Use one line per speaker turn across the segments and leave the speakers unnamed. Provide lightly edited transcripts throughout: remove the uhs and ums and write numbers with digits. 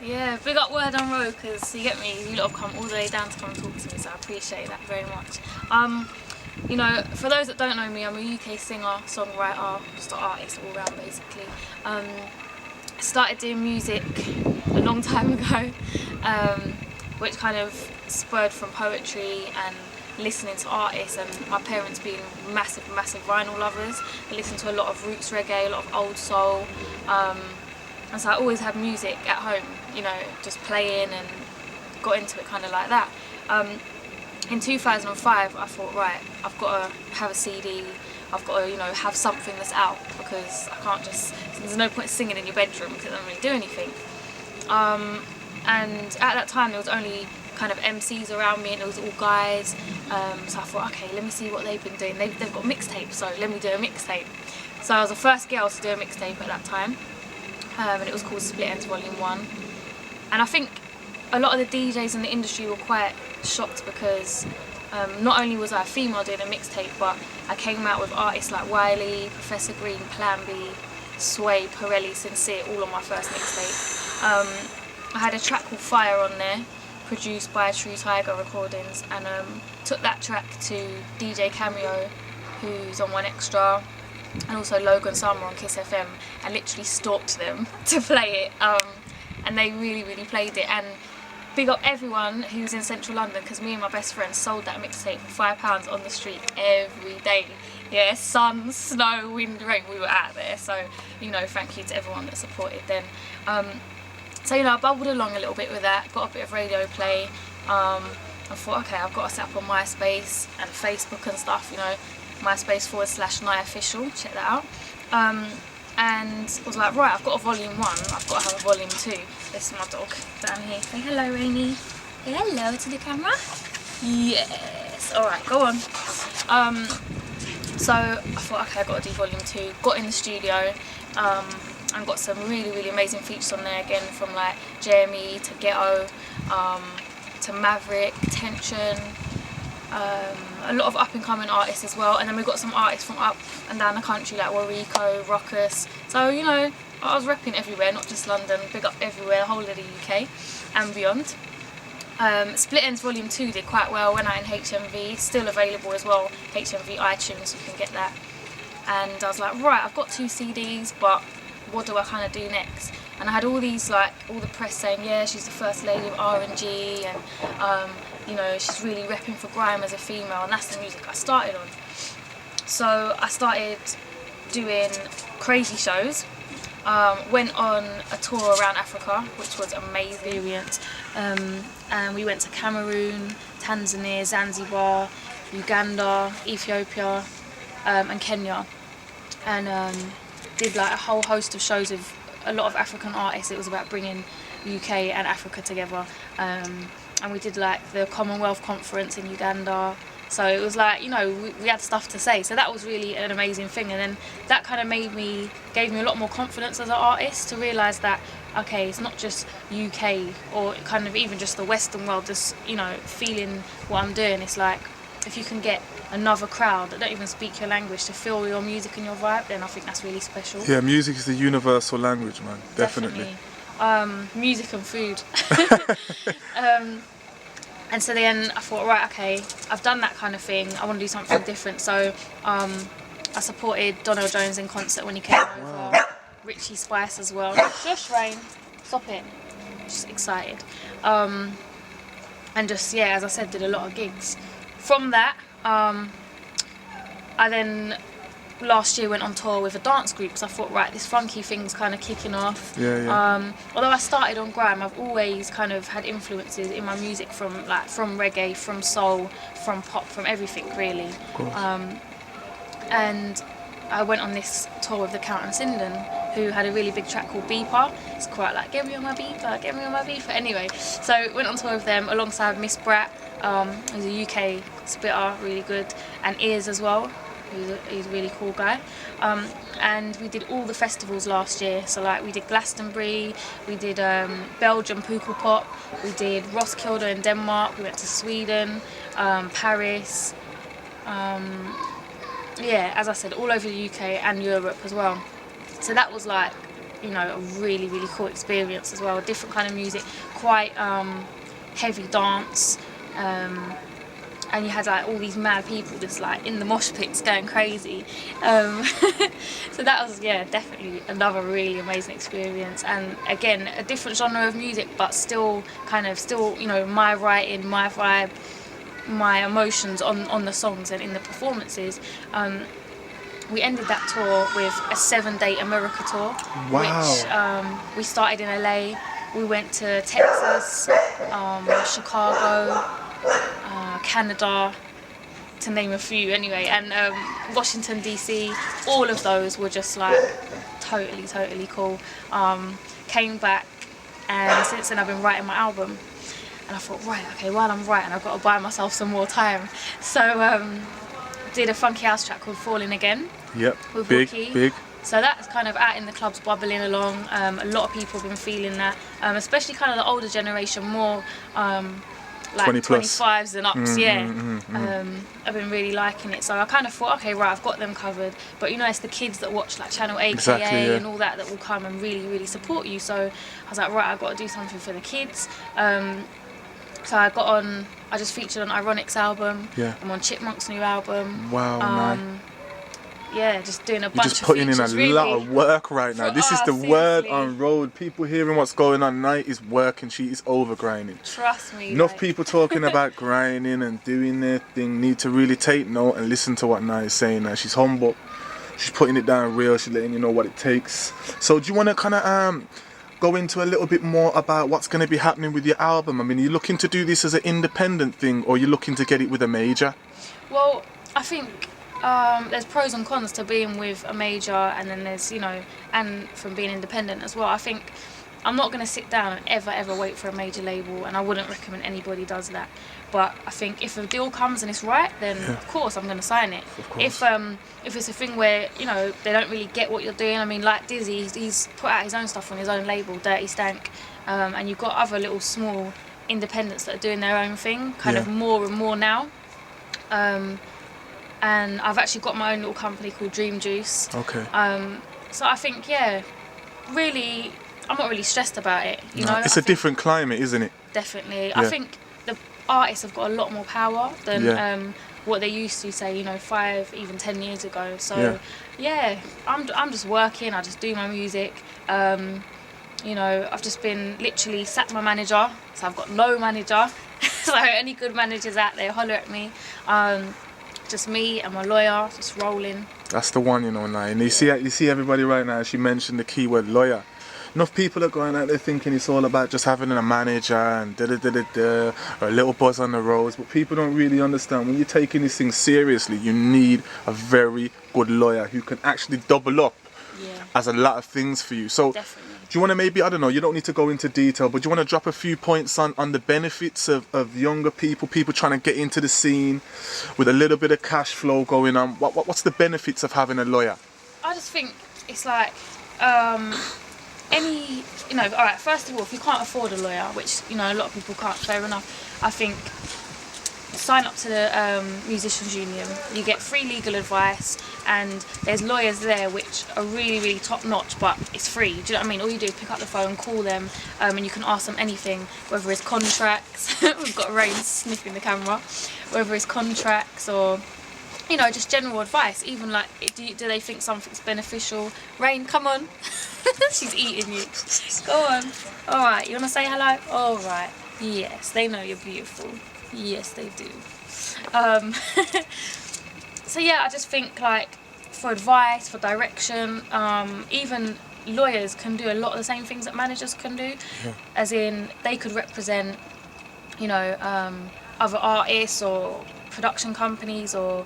Yeah, big up Word on Road, because you get me, you lot have come all the way down to come and talk to me, so I appreciate that very much. You know, for those that don't know me, I'm a UK singer, songwriter, just an artist all round basically. I started doing music a long time ago, which kind of spurred from poetry and listening to artists, and my parents being massive vinyl lovers. They listened to a lot of roots reggae, a lot of old soul, and so I always had music at home, you know, just playing, and got into it kind of like that. In 2005 I thought, right, I've got to have a CD, I've got to, you know, have something that's out, because I can't just, there's no point singing in your bedroom because it doesn't really do anything. And at that time there was only kind of MCs around me, and it was all guys, so I thought, okay, let me see what they've been doing. They've got mixtapes, so let me do a mixtape. So I was the first girl to do a mixtape at that time, and it was called Split Ends Volume 1. And I think a lot of the DJs in the industry were quite shocked, because not only was I a female doing a mixtape, but I came out with artists like Wiley, Professor Green, Plan B, Sway, Pirelli, Sincere, all on my first mixtape. I had a track called Fire on there, produced by True Tiger Recordings, and took that track to DJ Cameo, who's on One Extra, and also Logan Summer on Kiss FM, and literally stalked them to play it, and they really played it. And big up everyone who's in central London, because me and my best friend sold that mixtape for £5 on the street every day. Yeah, sun, snow, wind, rain, we were out there. So, you know, thank you to everyone that supported then. So, you know, I bubbled along a little bit with that, got a bit of radio play. I thought, okay, I've got to set up on MySpace and Facebook and stuff, you know, MySpace/NiOfficial, check that out. And was like, right, I've got a volume 1, I've got to have a volume 2. This is my dog down here. Say hello, Rainy. Say hello to the camera. Yes. Alright, go on. So I thought, okay, I've got to do volume 2. Got in the studio, and got some really amazing features on there, again, from like Jeremy to Ghetto, to Maverick, Tension, a lot of up-and-coming artists as well, and then we've got some artists from up and down the country like Warrico, Ruckus. So, you know, I was repping everywhere, not just London, big up everywhere, the whole of the UK and beyond. Split Ends Volume 2 did quite well, went out in HMV, still available as well, HMV iTunes, you can get that. And I was like, right, I've got 2 CDs, but what do I kind of do next? And I had all these, like, all the press saying, yeah, she's the first lady of R&G, and you know, she's really repping for grime as a female, and that's the music I started on. So I started doing crazy shows, went on a tour around Africa, which was an amazing experience, and we went to Cameroon, Tanzania, Zanzibar, Uganda, Ethiopia, and Kenya, and did like a whole host of shows with a lot of African artists. It was about bringing UK and Africa together, and we did like the Commonwealth Conference in Uganda, so it was like, you know, we had stuff to say, so that was really an amazing thing. And then that kind of gave me a lot more confidence as an artist, to realise that, okay, it's not just UK or kind of even just the Western world, just, you know, feeling what I'm doing. It's like, if you can get another crowd that don't even speak your language to feel your music and your vibe, then I think that's really special.
Yeah, music is the universal language, man. Definitely.
Music and food. And so then I thought, right, okay, I've done that kind of thing, I want to do something different. So I supported Donald Jones in concert when he came over, Richie Spice as well. Shush, Rain, stop it. Just excited. And just, yeah, as I said, did a lot of gigs. From that, I then last year went on tour with a dance group, because I thought, right, this funky thing's kind of kicking off. Although I started on grime, I've always kind of had influences in my music from reggae, from soul, from pop, from everything really. And I went on this tour with the Count and Sinden, who had a really big track called Beeper. It's quite like, get me on my beeper, get me on my beeper. Anyway, so went on tour with them alongside Miss Brat, who's a UK spitter, really good, and Ears as well. He's a really cool guy, and we did all the festivals last year. So like, we did Glastonbury, we did Belgium Pukkelpop, we did Roskilde in Denmark, we went to Sweden, Paris, yeah, as I said, all over the UK and Europe as well. So that was like, you know, a really, really cool experience as well. Different kind of music, quite heavy dance. And you had like all these mad people just like in the mosh pits going crazy. So that was, yeah, definitely another really amazing experience. And again, a different genre of music, but still you know, my writing, my vibe, my emotions on the songs and in the performances. We ended that tour with a 7-day America tour.
Wow.
Which we started in LA, we went to Texas, Chicago, Canada, to name a few anyway, and Washington DC. All of those were just like totally cool. Came back, and since then I've been writing my album, and I thought, right, okay, while I'm writing I've got to buy myself some more time. So did a funky house track called Falling Again.
Yep.
With
Big,
Wookie.
big.
So that's kind of out in the clubs, bubbling along. A lot of people have been feeling that, especially kind of the older generation, more like
20 plus.
25s and ups, I've been really liking it. So I kind of thought, okay, right, I've got them covered. But you know, it's the kids that watch like Channel AKA
Exactly, yeah.
and all that will come and really support you. So I was like, right, I've got to do something for the kids. So I just featured on Ironic's album.
Yeah.
I'm on Chipmunk's new album.
Wow, man.
Yeah, just doing a bunch
You're just putting in a
features, really.
lot of work right now. This is the word
seriously.
on road. People hearing what's going on tonight is working. She is over grinding.
Trust me.
Enough
like...
people talking about grinding and doing their thing need to really take note and listen to what Nai is saying now. She's humble. She's putting it down real. She's letting you know what it takes. So do you want to kind of go into a little bit more about what's going to be happening with your album? I mean, are you looking to do this as an independent thing, or are you looking to get it with a major?
Well, I think there's pros and cons to being with a major, and then there's, you know, and from being independent as well. I think I'm not going to sit down and ever wait for a major label, and I wouldn't recommend anybody does that. But I think if a deal comes and it's right, then of course I'm going to sign it. If it's a thing where, you know, they don't really get what you're doing, I mean, like Dizzy, he's put out his own stuff on his own label, Dirty Stank, and you've got other little small independents that are doing their own thing, kind of more and more now. And I've actually got my own little company called Dream Juice.
Okay.
So I think, yeah, really, I'm not really stressed about it. You know,
it's a different climate, isn't it?
Definitely.
Yeah.
I think the artists have got a lot more power than what they used to, say, you know, 5, even 10 years ago. So yeah, I'm just working. I just do my music. You know, I've just been literally sacked my manager, so I've got no manager. So any good managers out there, holler at me. Just me and my lawyer, just rolling.
That's the one, you know, now. And you see everybody right now, she mentioned the keyword lawyer. Enough people are going out there thinking it's all about just having a manager and or a little buzz on the roads, but people don't really understand when you're taking this thing seriously, you need a very good lawyer who can actually double up as a lot of things for you. So
Definitely.
do you want to maybe, I don't know, you don't need to go into detail, but do you want to drop a few points on the benefits of younger people trying to get into the scene with a little bit of cash flow going on? What's the benefits of having a lawyer?
I just think it's like you know, all right, first of all, if you can't afford a lawyer, which, you know, a lot of people can't, fair enough, I think sign up to the Musicians Union. You get free legal advice, and there's lawyers there which are really top notch, but it's free. Do you know what I mean? All you do is pick up the phone, call them, and you can ask them anything, whether it's contracts. We've got Rain sniffing the camera. Whether it's contracts or, you know, just general advice. Even like, do they think something's beneficial? Rain, come on. She's eating you. Go on. All right, you want to say hello? All right. Yes, they know you're beautiful. Yes, they do. So yeah, I just think, like, for advice, for direction, even lawyers can do a lot of the same things that managers can do. As in, they could represent, you know, other artists or production companies or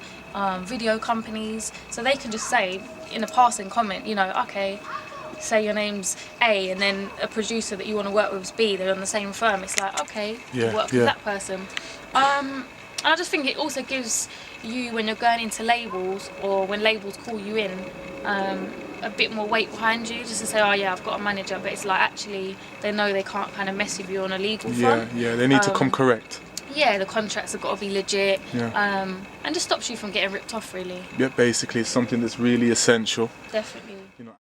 video companies. So they can just say in a passing comment, you know, okay, say your name's A, and then a producer that you want to work with is B, they're on the same firm. It's like, okay, you work with that person. And I just think it also gives you, when you're going into labels or when labels call you in, a bit more weight behind you, just to say, oh yeah, I've got a manager, but it's like, actually they know they can't kind of mess with you on a legal front.
Yeah, they need to come correct.
yeah, the contracts have got to be legit.
Yeah.
And just stops you from getting ripped off, really.
Yeah, basically it's something that's really essential.
Definitely.
You know.